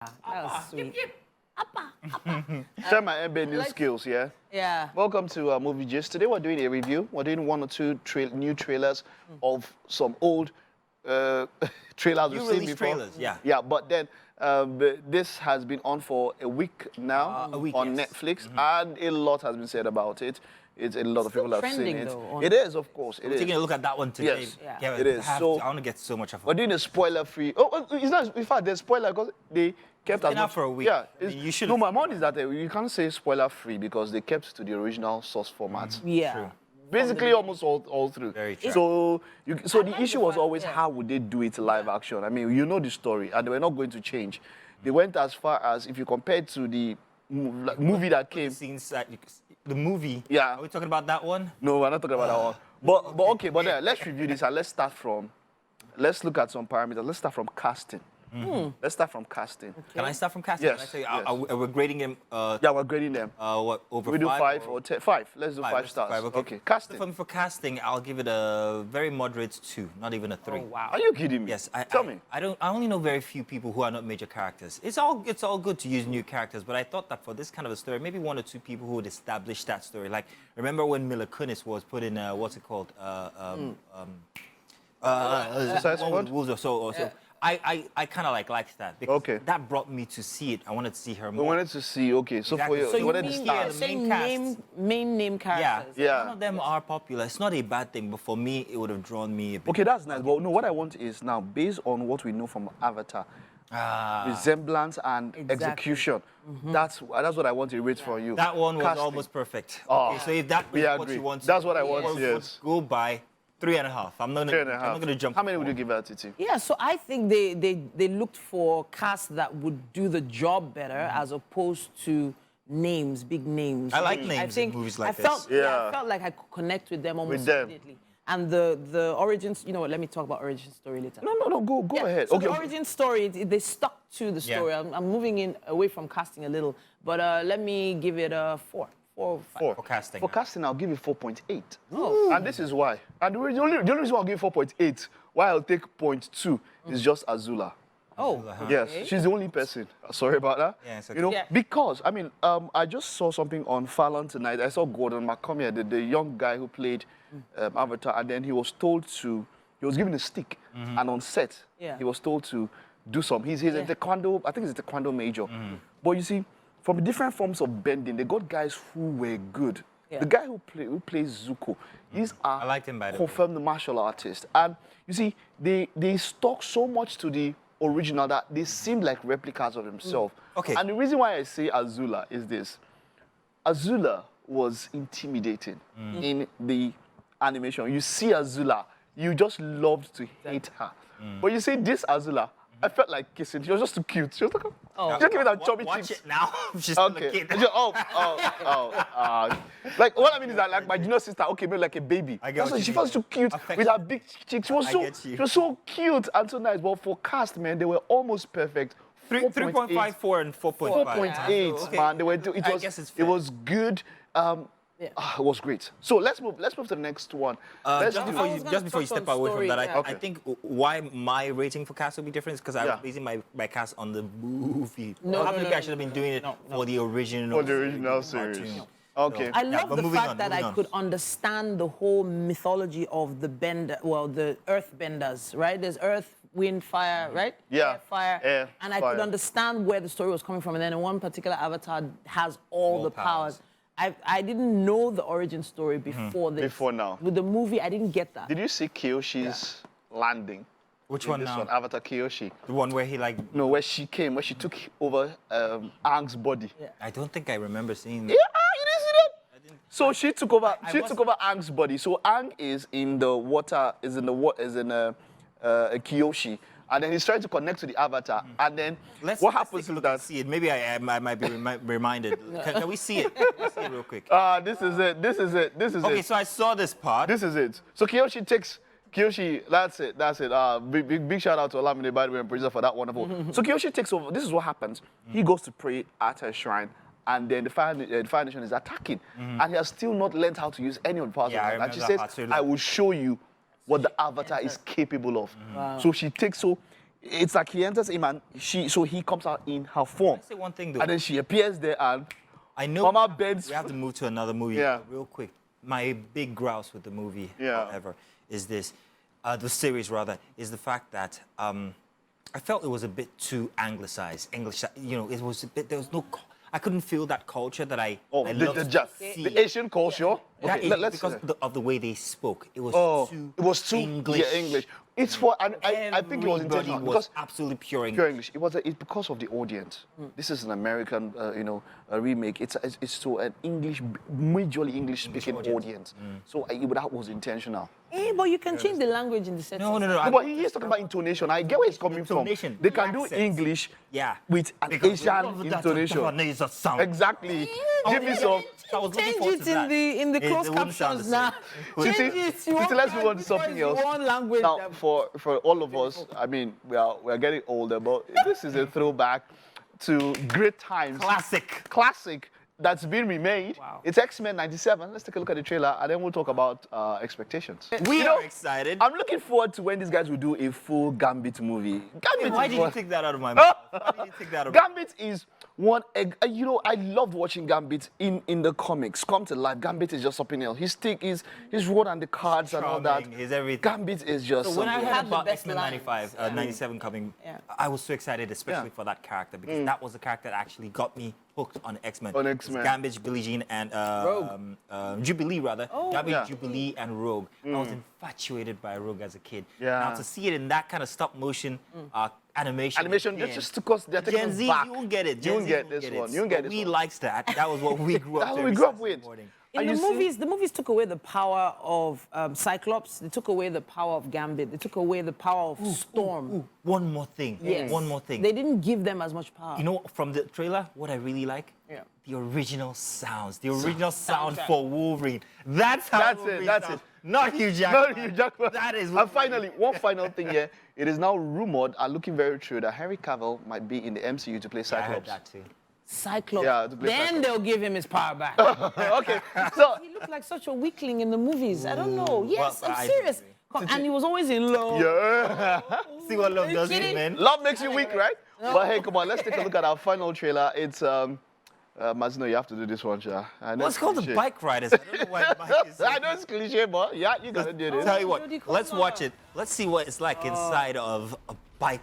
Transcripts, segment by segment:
That was sweet. Share my airbending skills, yeah? Yeah. Welcome to Movie Gist. Today we're doing a review. We're doing one or two new trailers of some old trailers we've seen before. Trailers, yeah. Yeah, but then this has been on for a week now on yes. Netflix, and a lot has been said about it. It's a lot of people have seen it. Though, It is, of course. We're taking a look at that one today. Yes, yeah. it is. I want to get so much of it. We're doing a spoiler-free. Oh, it's not. In fact, there's spoiler because they kept as been out much for a week. Yeah, I mean, you should. No, my mind is that you can't say spoiler-free because they kept to the original source format. Yeah. True. Basically, almost all through. Very true. So, the like issue the was fact- always yeah. how would they do it live action? I mean, you know the story, and they were not going to change. They went as far as if you compare it to the movie that came. The movie. Yeah. Are we talking about that one? No, we're not talking about that one. But okay, let's review this and let's look at some parameters. Let's start from casting. Let's start from casting. Can I start from casting? Yes, Can I say, yes. are we grading them? Yeah, we're grading them. What, over We do 5 or or 10. 5. Let's do 5 Let's do stars. 5, okay. Okay, casting. For casting, I'll give it a very moderate 2, not even a 3. Oh, wow. Are you kidding me? Yes, Tell me. I only know very few people who are not major characters. It's all good to use new characters, but I thought that for this kind of a story, maybe 1 or 2 people who would establish that story. Like, remember when Mila Kunis was put in what's it called? Suicide Squad? I kind of liked that because Okay. that brought me to see it. I wanted to see her We more. wanted to see, okay, so Exactly. for you, So you wanted to mean- start. yeah, the main cast. main name Yeah, characters. Yeah. None of them are popular. It's not a bad thing, but for me, it would have drawn me a bit. Okay, that's nice. But no, what I want is now, based on what we know from Avatar, resemblance and execution, that's what I want to rate for you. That one was Casting. almost perfect. Oh, Okay, so if that we is what agree. you want, That's what I want, would yes. go by 3.5. I'm not 3.5. going to jump. How many would you give out, Titi? Yeah, so I think they looked for cast that would do the job better as opposed to names, big names. I like names in movies like this. I felt like I could connect with them almost With them. immediately. And the origins, you know what, let me talk about origin story later. No, go Yeah, ahead. So Okay. the origin story, they stuck to the story. Yeah. I'm moving in away from casting a little, but let me give it a 4. 4 or 5. 4. For casting. For casting, I'll give it 4.8. Oh. And this is why. And the only reason why I'll give 4.8, why I'll take 0.2 is just Azula. Oh, Yes, okay. she's the only person. Sorry about that. Yeah, it's You know, okay. Yeah. because I mean, I just saw something on Fallon tonight. I saw Gordon McComier, the young guy who played Avatar, and then he was given a stick, and on set, Yeah. he was told to do some. He's a taekwondo, I think he's a taekwondo major. But you see, from different forms of bending, they got guys who were good. Yeah. The guy who plays Zuko, these are I liked him, by the way. confirmed martial artists. And you see, they stuck so much to the original that they seemed like replicas of themselves. Okay. And the reason why I say Azula is this. Azula was intimidating in the animation. You see Azula, you just loved to hate her. But you see this Azula, I felt like kissing. She was just too cute. She was like, just give me that chubby Watch cheeks. it now. She's still a Okay. kid. Like what I mean is that like my junior sister, okay, maybe like a baby. I get That's what why you she mean. felt so cute with Affection. her big cheeks. She was I so get you. she was so cute and so nice. But for cast, man, they were almost perfect. 3.5, 4, and 4.5. 4.8, Okay. man. They were. I guess it's fair. It was good. It was great. So let's move to the next one. Let's Just do- before I was you, gonna just before you touch step on away story, from that, yeah. I think why my rating for cast will be different is because I Yeah. was basing my cast on the movie. No, Probably no, I should have been doing it for the original. For the original series. cartoon. Okay. I Yeah, love but the moving fact on, that I moving on. could understand the whole mythology of the earth benders, right? There's earth, wind, fire, right? Yeah, Air, fire. air, and I fire. could understand where the story was coming from. And then in one particular avatar has all the powers. I didn't know the origin story before this. Before now. With the movie, I didn't get that. Did you see Kyoshi's landing? Which in one this now? one, Avatar Kyoshi. The one where he like. No, where she took over Aang's body. Yeah. I don't think I remember seeing that. Yeah, you didn't see that? So she took over. She took over Aang's body. So Aang is in the water. Is in a Kyoshi, and then he's trying to connect to the Avatar. And then what happens take a is look that and see it. Maybe I might be reminded. Can we see it? Let's see it real quick. this is it. This is it. This is Okay, it. so I saw this part. This is it. So Kyoshi takes. Kyoshi, that's it. Big shout out to Olamide, by the way, and producer for that wonderful. So Kyoshi takes over. This is what happens. He goes to pray at her shrine, and then the Fire Nation is attacking, and he has still not learned how to use any of the powers. Yeah, I of God. And she remember that says, part too. "I will show you what the Avatar is capable of." So she takes. So it's like he enters him and so he comes out in her form. I'll say one thing though. And then she appears there and I know Mama bends. we have to move to another movie real quick. My big grouse with the movie, however, is this, the series rather, is the fact that I felt it was a bit too anglicized. English, you know, it was a bit, there was no, I couldn't feel that culture that I love to see. The Asian culture. Okay, let's because of the way they spoke. It was too English. Yeah, English. It's for, and I think it was intentional because absolutely pure English. Pure English. It's because of the audience. This is an American, a remake. It's to an English, majorly English-speaking audience. So that was intentional. But you can change the language in the setting. No. But he's talking about intonation. I get where he's coming from. They can do English with an Asian intonation. Exactly. Give me some. Change it in the closed captions now. Change it. Let's move on to something else. One language. Now, for all of us, I mean, we're getting older, but this is a throwback to great times. Classic that's been remade. Wow. It's X-Men 97. Let's take a look at the trailer, and then we'll talk about expectations. We are excited. I'm looking forward to when these guys will do a full Gambit movie. Why did you take that out of my mouth? Why did you take that out of my mouth? Gambit is one, I loved watching Gambit in the comics. Come to life, Gambit is just something else. His rod and the cards and all that. His everything. Gambit is just so when I something. heard about X-Men 97 coming, I was so excited, especially for that character, because that was the character that actually got me hooked on X-Men. On X-Men. Gambit, Billie Jean, and Jubilee, rather. Gambit, Jubilee, and Rogue. I was infatuated by Rogue as a kid. Now to see it in that kind of stop motion animation, just because they're taking Gen Z, back. you won't get it. You won't get this one. You won't get this one. We likes that. That was what we grew up That's what we grew up with. In the movies took away the power of Cyclops. They took away the power of Gambit. They took away the power of Storm. One more thing. Yes. One more thing. They didn't give them as much power. You know, from the trailer, what I really like? The original sounds. The original sound for Wolverine. That's how Wolverine sounds. Not Hugh Jackman. Not Hugh Jackman. That is. And finally, one final thing here. It is now rumored and looking very true that Henry Cavill might be in the MCU to play Cyclops. I heard that too. Cyclops. Yeah, to play then Cyclops. they'll give him his power back. Okay, so he looked like such a weakling in the movies. I don't know. Yes, well, I'm serious. And he was always in love. Yeah. See what love does to man. Love makes you weak, right? No. But hey, come on, let's take a look at our final trailer. It's Mazino, you have to do this one, Sha. What's called the bike riders? I don't know why the bike is. I know it's cliche, but yeah, you gotta do this. Tell you what, let's watch it. Let's see what it's like inside of a bike.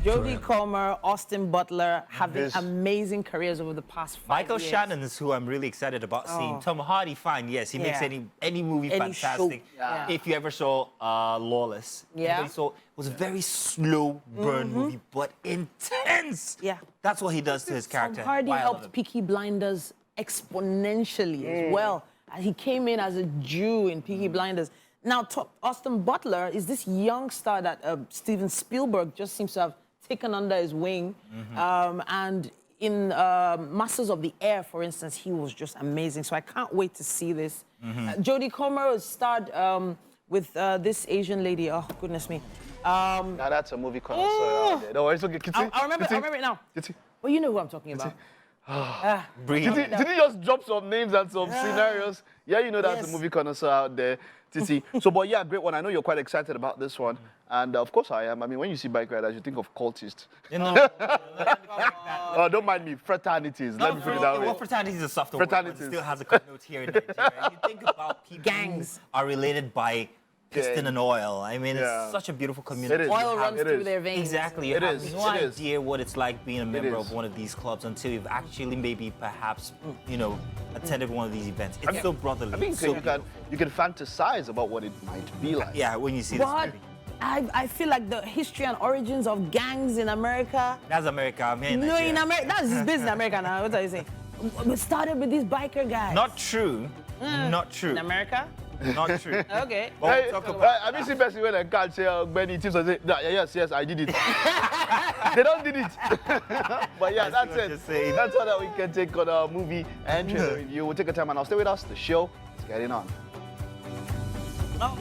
Jodie Comer, Austin Butler having amazing careers over the past 5 Michael years. Shannon is who I'm really excited about seeing. Tom Hardy, fine, yes, he makes any movie fantastic. If you ever saw Lawless, so it was a very slow burn movie, but intense. Yeah, that's what he does to his character. Tom Hardy helped Peaky Blinders exponentially as well. He came in as a Jew in Peaky Blinders. Now, Austin Butler is this young star that Steven Spielberg just seems to have taken under his wing. And in Masters of the Air, for instance, he was just amazing. So I can't wait to see this. Jodie Comer starred with this Asian lady. Oh, goodness me. Now that's a movie connoisseur. Don't worry, it's okay. I remember it now. Well, you know who I'm talking about. Breathe. Did he just drop some names and some scenarios? Yeah, you know that's a movie connoisseur out there. Titi. So, but yeah, great one. I know you're quite excited about this one. And of course I am. I mean, when you see bike riders, you think of cultists. Don't mind me. Fraternities. Let me put it that way. Well, fraternities is a softer word, but it still has a connote here in Nigeria. You think about people gangs who are related by piston and oil. I mean, it's such a beautiful community. Oil runs through their veins. Exactly. You have no idea what it's like being a member of one of these clubs until you've actually maybe perhaps, attended one of these events. It's so brotherly. I mean, you can fantasize about what it might be like. Yeah, when you see this movie. I feel like the history and origins of gangs in America. That's America. I mean, no, in America. That's his business in America now. What are you saying? We started with these biker guys. Not true. Not true. In America? Not true. Okay. But we'll talk about I mean, see, person when I can't say many teams, I say, yes, I did it. They don't did it. But yeah, that's it. That's all that we can take on our movie and trailer review. We'll take a time and I'll stay with us. The show is getting on. Oh.